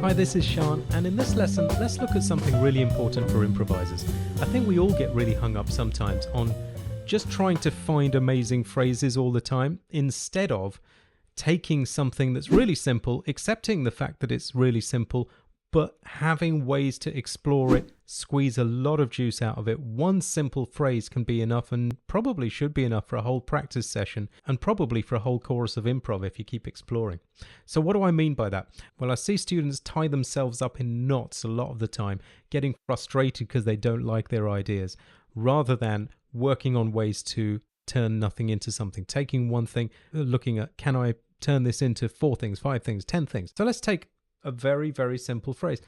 Hi, this is Sean, and in this lesson, let's look at something really important for improvisers. I think we all get really hung up sometimes on just trying to find amazing phrases all the time, instead of taking something that's really simple, accepting the fact that it's really simple, but having ways to explore it, squeeze a lot of juice out of it. One simple phrase can be enough, and probably should be enough for a whole practice session, and probably for a whole chorus of improv if you keep exploring. So what do I mean by that? Well, I see students tie themselves up in knots a lot of the time, getting frustrated because they don't like their ideas, rather than working on ways to turn nothing into something. Taking one thing, looking at, can I turn this into 4 things, 5 things, 10 things? So let's take a very, very simple phrase.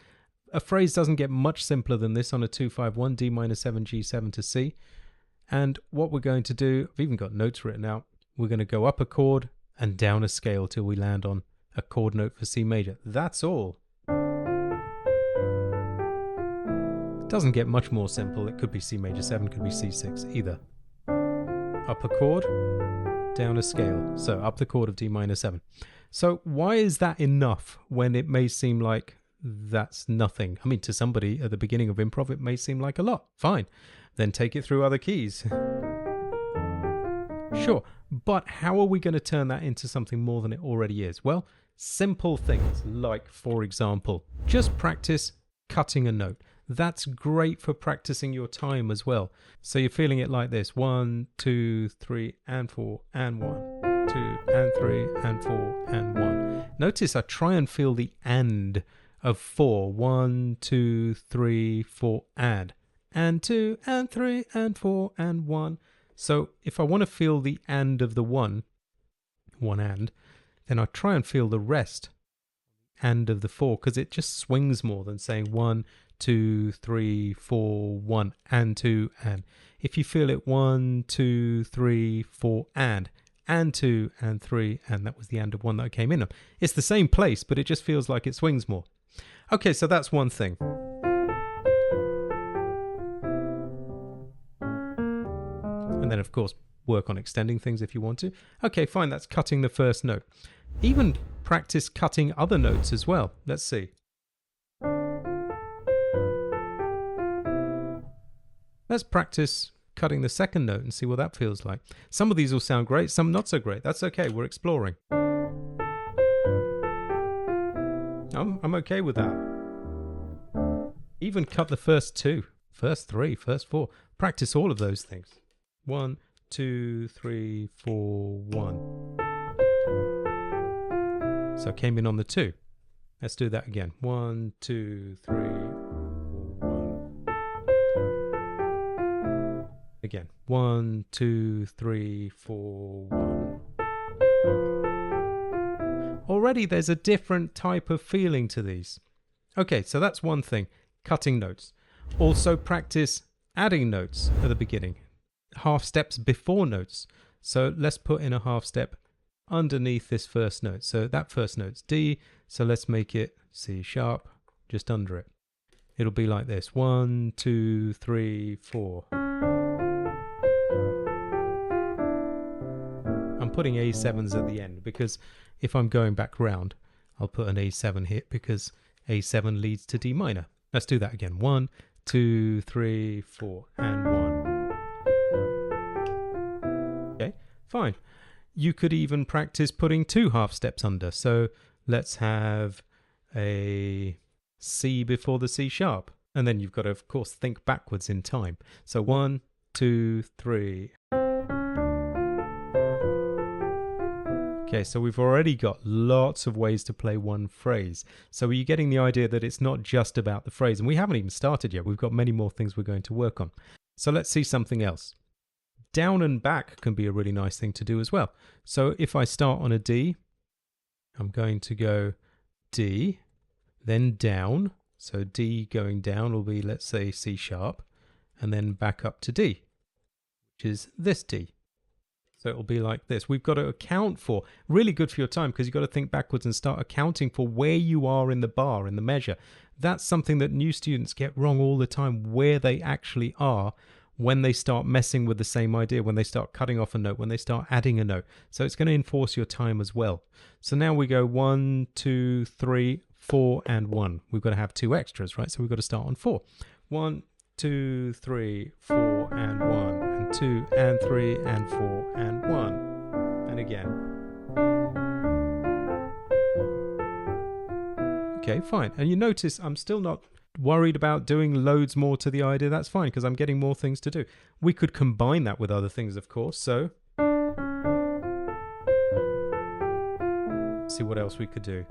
A phrase doesn't get much simpler than this on a 2-5-1, D minor 7, G7 to C. And what we're going to do, I've even got notes written out, we're going to go up a chord and down a scale till we land on a chord note for C major. That's all. It doesn't get much more simple. It could be C major 7, could be C6, either. Up a chord, down a scale. So up the chord of D minor 7. So why is that enough when it may seem like that's nothing? I mean, to somebody at the beginning of improv, it may seem like a lot. Fine. Then take it through other keys. Sure. But how are we going to turn that into something more than it already is? Well, simple things like, for example, just practice cutting a note. That's great for practicing your time as well. So you're feeling it like this: 1, 2, 3, and 4, and 1. 2 and 3 and 4 and 1. Notice I try and feel the and of 4. 1, 2, 3, 4, and 2 and 3 and 4 and 1. So if I want to feel the and of the one and, then I try and feel the rest and of the 4, because it just swings more than saying 1, 2, 3, 4, 1 and 2 and. If you feel it 1, 2, 3, 4 and 2 and 3, and that was the and of 1 that I came in on. It's the same place, but it just feels like it swings more. Okay, so that's one thing. And then, of course, work on extending things if you want to. Okay, fine, that's cutting the first note. Even practice cutting other notes as well. Let's see. Let's practice cutting the second note and see what that feels like. Some of these will sound great, some not so great. That's okay, we're exploring. I'm okay with that. Even cut the first 2, first 3, first 4. Practice all of those things. 1, 2, 3, 4, 1. So I came in on the 2. Let's do that again. 1, 2, 3, 4, 1. Again. 1, 2, 3, 4, 1. Already there's a different type of feeling to these. Okay, so that's one thing. Cutting notes. Also practice adding notes at the beginning. Half steps before notes. So let's put in a half step underneath this first note. So that first note's D, so let's make it C sharp just under it. It'll be like this: 1, 2, 3, 4. I'm putting A7s at the end because if I'm going back round, I'll put an A7 hit because A7 leads to D minor. Let's do that again. 1, 2, 3, 4, and 1. Okay, fine. You could even practice putting 2 half steps under. So let's have a C before the C sharp. And then you've got to, of course, think backwards in time. So 1, 2, 3. Okay, so we've already got lots of ways to play one phrase. So are you getting the idea that it's not just about the phrase? And we haven't even started yet. We've got many more things we're going to work on. So let's see something else. Down and back can be a really nice thing to do as well. So if I start on a D, I'm going to go D, then down. So D going down will be, let's say, C sharp, and then back up to D, which is this D. So it'll be like this. We've got to account for, really good for your time, because you've got to think backwards and start accounting for where you are in the bar, in the measure. That's something that new students get wrong all the time, where they actually are when they start messing with the same idea, when they start cutting off a note, when they start adding a note. So it's going to enforce your time as well. So now we go 1, 2, 3, 4 and 1. We've got to have 2 extras, right? So we've got to start on 4. 1, 2, 3, 4 and 1, and 2 and 3 and 4 and 1. And again. Okay, fine. And you notice I'm still not worried about doing loads more to the idea. That's fine, because I'm getting more things to do. We could combine that with other things, of course. So see what else we could do.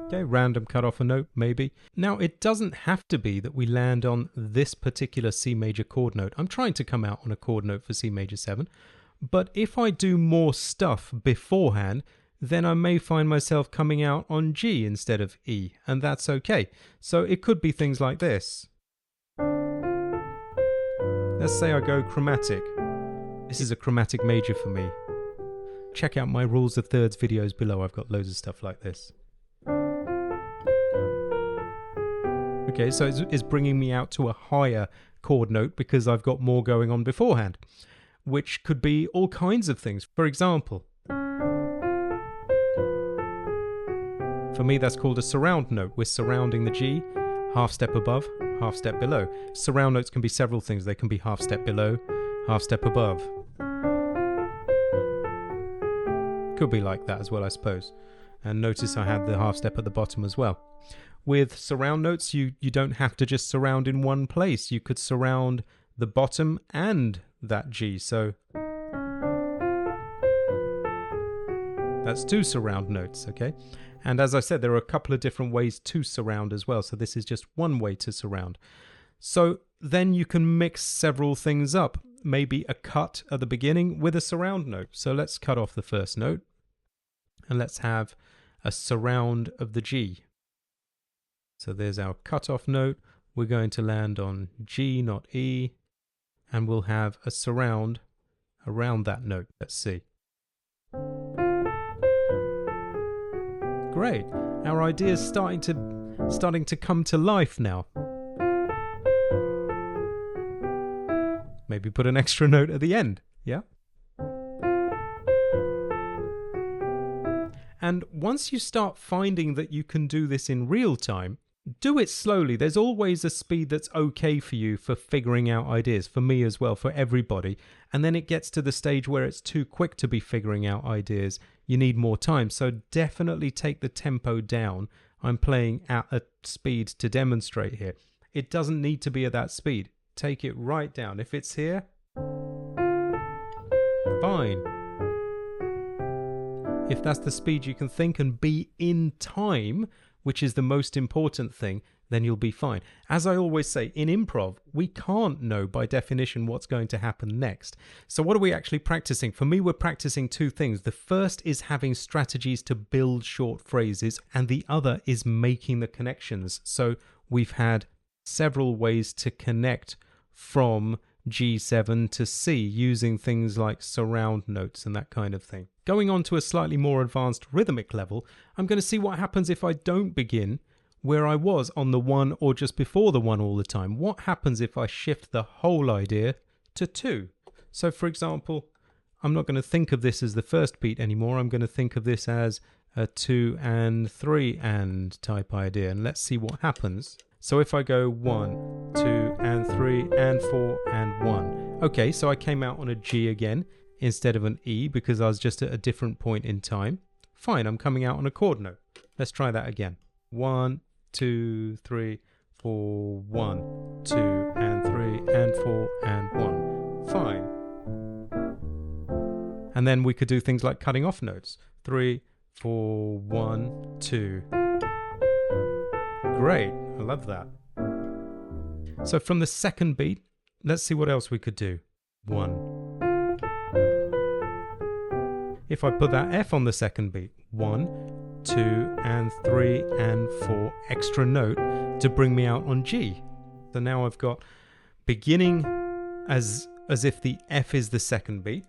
Okay, random cut off a note, maybe. Now, it doesn't have to be that we land on this particular C major chord note. I'm trying to come out on a chord note for C major 7. But if I do more stuff beforehand, then I may find myself coming out on G instead of E, and that's okay. So it could be things like this. Let's say I go chromatic. This is a chromatic major for me. Check out my rules of thirds videos below. I've got loads of stuff like this. Okay, so it's bringing me out to a higher chord note because I've got more going on beforehand, which could be all kinds of things. For example, for me that's called a surround note. We're surrounding the G, half step above, half step below. Surround notes can be several things. They can be half step below, half step above. Could be like that as well, I suppose. And notice I had the half step at the bottom as well. With surround notes, you don't have to just surround in one place. You could surround the bottom and that G. So that's 2 surround notes, okay? And as I said, there are a couple of different ways to surround as well. So this is just one way to surround. So then you can mix several things up. Maybe a cut at the beginning with a surround note. So let's cut off the first note and let's have a surround of the G. So there's our cutoff note. We're going to land on G, not E, and we'll have a surround around that note. Let's see. Great. Our idea's starting to come to life now. Maybe put an extra note at the end. Yeah? And once you start finding that you can do this in real time, do it slowly. There's always a speed that's okay for you for figuring out ideas, for me as well, for everybody. And then it gets to the stage where it's too quick to be figuring out ideas. You need more time. So definitely take the tempo down. I'm playing at a speed to demonstrate here. It doesn't need to be at that speed. Take it right down. If it's here, fine. If that's the speed you can think and be in time, which is the most important thing, then you'll be fine. As I always say, in improv, we can't know by definition what's going to happen next. So what are we actually practicing? For me, we're practicing 2 things. The first is having strategies to build short phrases, and the other is making the connections. So we've had several ways to connect from G7 to C using things like surround notes and that kind of thing. Going on to a slightly more advanced rhythmic level, I'm going to see what happens if I don't begin where I was on the 1 or just before the 1 all the time. What happens if I shift the whole idea to 2? So for example, I'm not going to think of this as the first beat anymore. I'm going to think of this as a 2 and 3 and type idea. And let's see what happens. So if I go 1, 2 and 3 and 4 and 1. Okay, so I came out on a G again instead of an E because I was just at a different point in time. Fine, I'm coming out on a chord note. Let's try that again. 1, 2, 3, 4, 1, 2 and 3 and 4 and 1. Fine. And then we could do things like cutting off notes. 3, 4, 1, 2. Great, I love that. So from the second beat, let's see what else we could do. 1. If I put that F on the second beat, 1, 2 and 3 and 4 extra note to bring me out on G. So now I've got beginning as if the F is the second beat.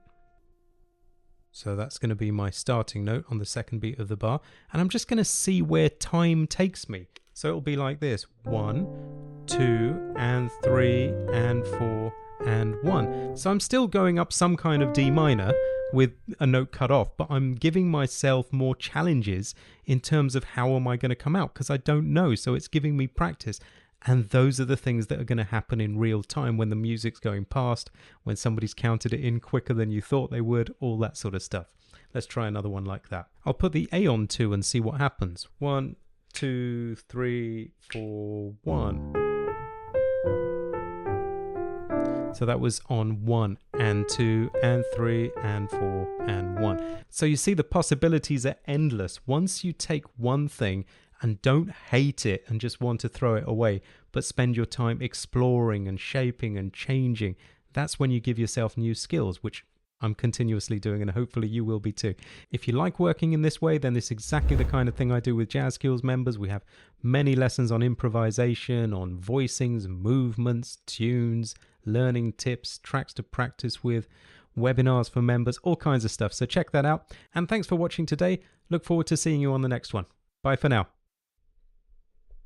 So that's going to be my starting note on the second beat of the bar. And I'm just going to see where time takes me. So it'll be like this. 1, 2 and 3 and 4 and 1. So I'm still going up some kind of D minor with a note cut off, but I'm giving myself more challenges in terms of how am I going to come out, because I don't know. So it's giving me practice. And those are the things that are going to happen in real time when the music's going past, when somebody's counted it in quicker than you thought they would, all that sort of stuff. Let's try another one like that. I'll put the A on 2 and see what happens. 1, 2, 3, 4, 1. So that was on 1 and 2 and 3 and 4 and 1. So you see the possibilities are endless. Once you take one thing and don't hate it and just want to throw it away, but spend your time exploring and shaping and changing, that's when you give yourself new skills, which I'm continuously doing, and hopefully you will be too. If you like working in this way, then this is exactly the kind of thing I do with Jazz Skills members. We have many lessons on improvisation, on voicings, movements, tunes, learning tips, tracks to practice with, webinars for members, all kinds of stuff. So check that out. And thanks for watching today. Look forward to seeing you on the next one. Bye for now.